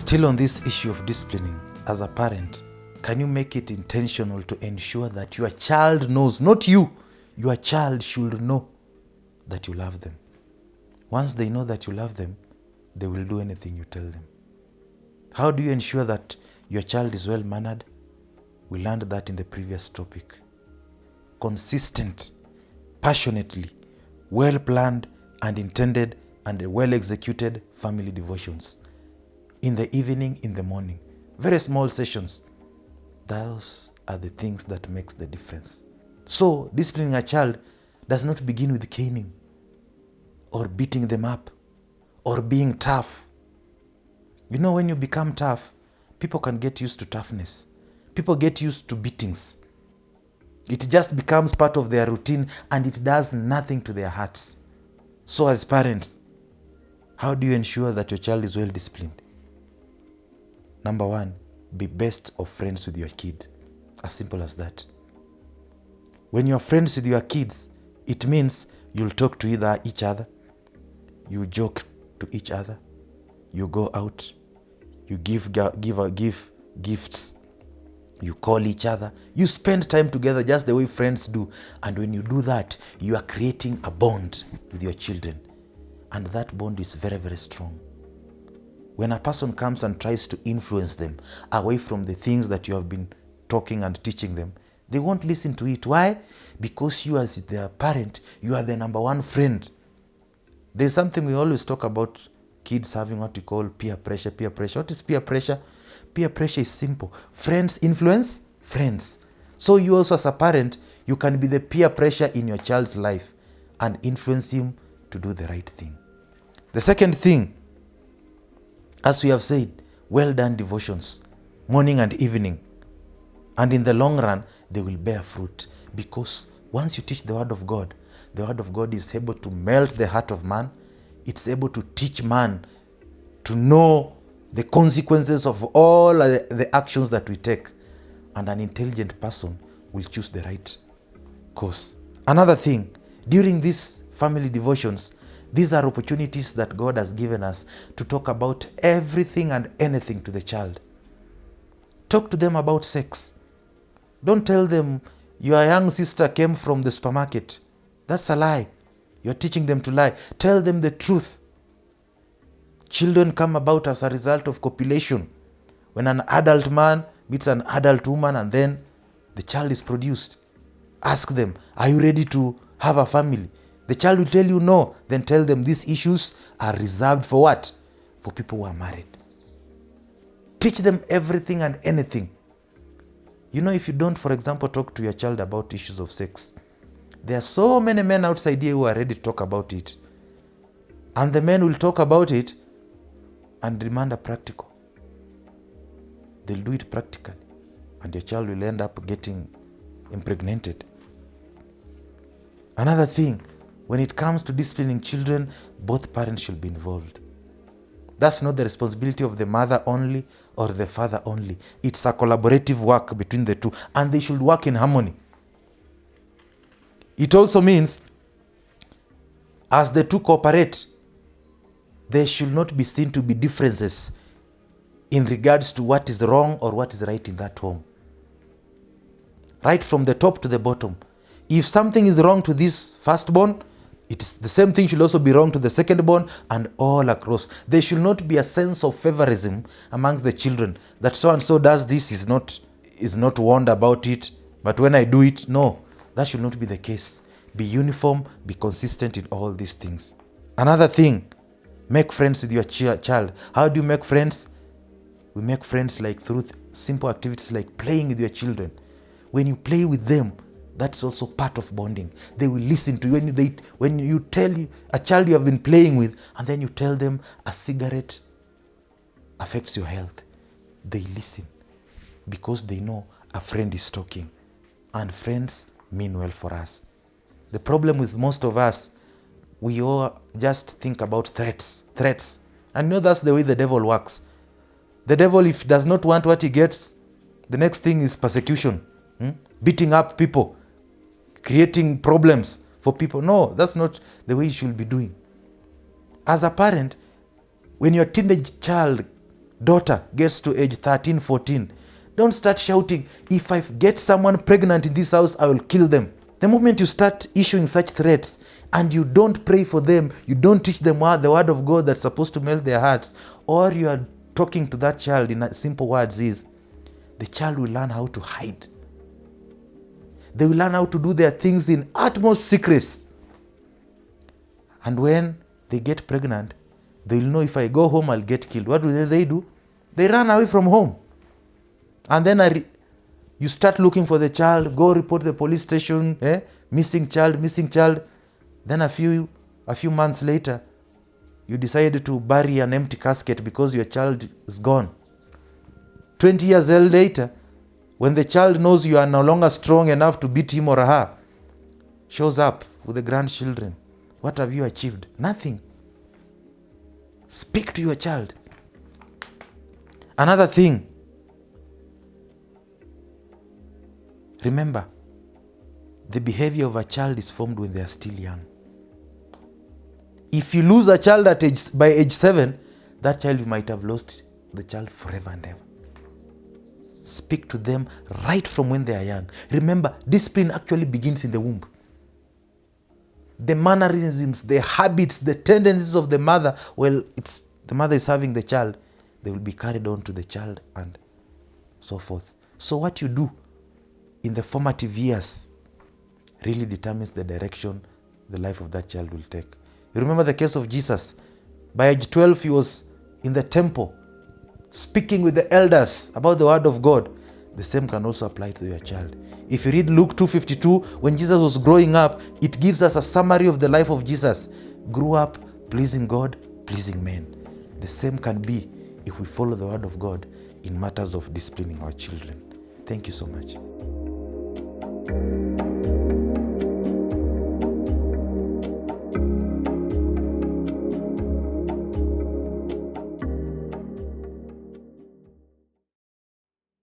Still on this issue of disciplining, as a parent, can you make it intentional to ensure that your child knows, not you, your child should know that you love them. Once they know that you love them, they will do anything you tell them. How do you ensure that your child is well-mannered? We learned that in the previous topic. Consistent, passionately, well-planned and intended and well-executed family devotions. In the evening, in the morning. Very small sessions. Those are the things that makes the difference. So, disciplining a child does not begin with caning or beating them up or being tough. You know, when you become tough, people can get used to toughness. People get used to beatings. It just becomes part of their routine and it does nothing to their hearts. So as parents, how do you ensure that your child is well disciplined? Number one, be best of friends with your kid. As simple as that. When you're friends with your kids, it means you'll talk to either each other, you joke to each other, you go out, you give gifts, you call each other, you spend time together just the way friends do. And when you do that, you are creating a bond with your children. And that bond is very, very strong. When a person comes and tries to influence them away from the things that you have been talking and teaching them, they won't listen to it. Why? Because you as their parent, you are the number one friend. There's something we always talk about, kids having what we call peer pressure. Peer pressure. What is peer pressure? Peer pressure is simple. Friends influence friends. So you also as a parent, you can be the peer pressure in your child's life and influence him to do the right thing. The second thing, as we have said, well done devotions, morning and evening. And in the long run, they will bear fruit. Because once you teach the word of God is able to melt the heart of man. It's able to teach man to know the consequences of all the actions that we take. And an intelligent person will choose the right course. Another thing, during these family devotions, these are opportunities that God has given us to talk about everything and anything to the child. Talk to them about sex. Don't tell them your young sister came from the supermarket. That's a lie. You're teaching them to lie. Tell them the truth. Children come about as a result of copulation. When an adult man meets an adult woman and then the child is produced. Ask them, are you ready to have a family? The child will tell you no. Then tell them these issues are reserved for what? For people who are married. Teach them everything and anything. You know, if you don't, for example, talk to your child about issues of sex, there are so many men outside here who are ready to talk about it. And the men will talk about it and demand a practical. They'll do it practically. And your child will end up getting impregnated. Another thing, when it comes to disciplining children, both parents should be involved. That's not the responsibility of the mother only or the father only. It's a collaborative work between the two, and they should work in harmony. It also means, as the two cooperate, there should not be seen to be differences in regards to what is wrong or what is right in that home. Right from the top to the bottom. If something is wrong to this firstborn, it's the same thing should also be wrong to the secondborn and all across. There should not be a sense of favorism amongst the children that so and so does this is not warned about it, but when I do it, no, that should not be the case. Be uniform, be consistent in all these things. Another thing, make friends with your child. How do you make friends? We make friends like through simple activities like playing with your children. When you play with them, that's also part of bonding. They will listen to you. When you tell a child you have been playing with, and then you tell them a cigarette affects your health, they listen because they know a friend is talking. And friends mean well for us. The problem with most of us, we all just think about threats. And you know that's the way the devil works. The devil, if does not want what he gets, the next thing is persecution. Beating up people. Creating problems for people. No, that's not the way you should be doing. As a parent, when your teenage child daughter gets to age 13, 14, don't start shouting, if I get someone pregnant in this house, I will kill them. The moment you start issuing such threats and you don't pray for them, you don't teach them the word of God that's supposed to melt their hearts, or you are talking to that child in simple words, is the child will learn how to hide. They will learn how to do their things in utmost secrecy. And when they get pregnant, they will know, if I go home, I'll get killed. What do they do? They run away from home. And then you start looking for the child, go report the police station, missing child. Then a few months later, you decide to bury an empty casket because your child is gone. 20 years later, when the child knows you are no longer strong enough to beat him or her, shows up with the grandchildren. What have you achieved? Nothing. Speak to your child. Another thing, remember, the behavior of a child is formed when they are still young. If you lose a child by age 7, that child, you might have lost the child forever and ever. Speak to them right from when they are young. Remember, discipline actually begins in the womb. The mannerisms, the habits, the tendencies of the mother, the mother is having the child, they will be carried on to the child and so forth. So what you do in the formative years really determines the direction the life of that child will take. You remember the case of Jesus. By age 12, he was in the temple speaking with the elders about the word of God. The same can also apply to your child. If you read Luke 2:52, when Jesus was growing up, it gives us a summary of the life of Jesus. Grew up pleasing God, pleasing men. The same can be if we follow the word of God in matters of disciplining our children. Thank you so much.